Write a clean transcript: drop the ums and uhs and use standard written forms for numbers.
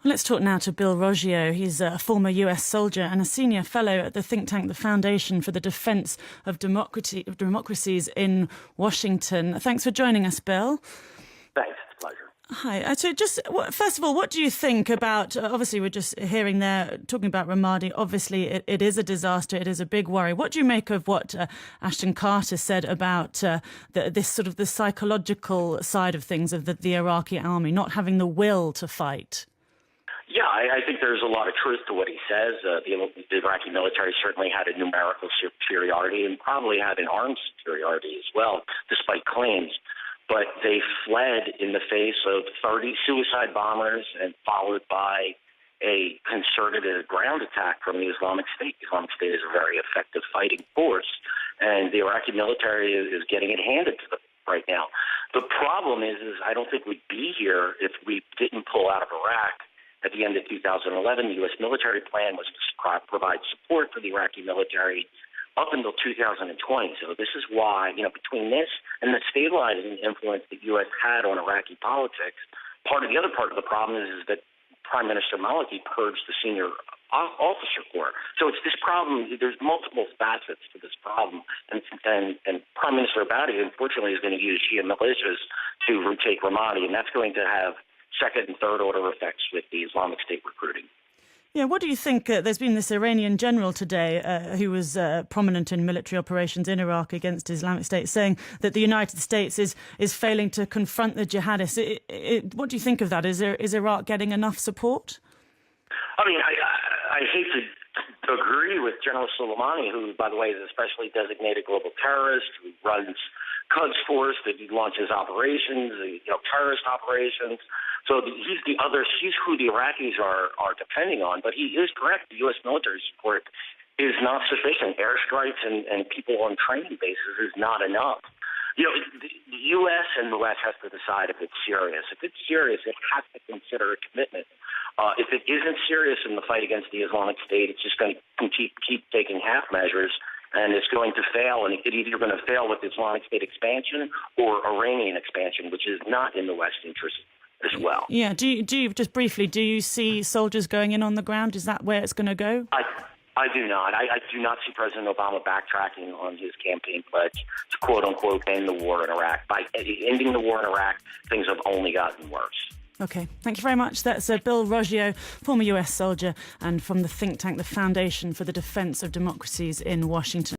Let's talk now to Bill Roggio. He's a former US soldier and a senior fellow at the think tank, the Foundation for the Defense of Democracies in Washington. Thanks for joining us, Bill. Thanks, it's a pleasure. Hi. So first of all, what do you think about, obviously we're just hearing there, talking about Ramadi. Obviously it is a disaster, it is a big worry. What do you make of what Ashton Carter said about this sort of the psychological side of things of the Iraqi army, not having the will to fight? Yeah, I think there's a lot of truth to what he says. The Iraqi military certainly had a numerical superiority and probably had an arms superiority as well, despite claims. But they fled in the face of 30 suicide bombers and followed by a concerted ground attack from the Islamic State. The Islamic State is a very effective fighting force, and the Iraqi military is getting it handed to them right now. The problem is I don't think we'd be here if we didn't pull out of Iraq. At the end of 2011, the U.S. military plan was to provide support for the Iraqi military up until 2020. So this is why, between this and the stabilizing influence the U.S. had on Iraqi politics, the other part of the problem is that Prime Minister Maliki purged the senior officer corps. So it's this problem. There's multiple facets to this problem, and Prime Minister Abadi, unfortunately, is going to use Shia militias to retake Ramadi, and that's going to have second and third order effects with the Islamic State recruiting. Yeah, what do you think? There's been this Iranian general today who was prominent in military operations in Iraq against Islamic State, saying that the United States is failing to confront the jihadists. What do you think of that? Is Iraq getting enough support? I mean, I hate to agree with General Soleimani, who, by the way, is a specially designated global terrorist who runs Quds Force, that he launches operations, terrorist operations. So he's who the Iraqis are depending on. But he is correct. The U.S. military support is not sufficient. Airstrikes and people on training bases is not enough. The U.S. and the West has to decide if it's serious. If it's serious, it has to consider a commitment. If it isn't serious in the fight against the Islamic State, it's just going to keep taking half measures, and it's going to fail. And it's either going to fail with Islamic State expansion or Iranian expansion, which is not in the West's interest as well. Yeah. Do you just briefly, do you see soldiers going in on the ground? Is that where it's going to go? I do not. I do not see President Obama backtracking on his campaign pledge to quote-unquote end the war in Iraq. By ending the war in Iraq, things have only gotten worse. Okay, thank you very much. That's Bill Roggio, former US soldier and from the think tank, the Foundation for the Defense of Democracies in Washington.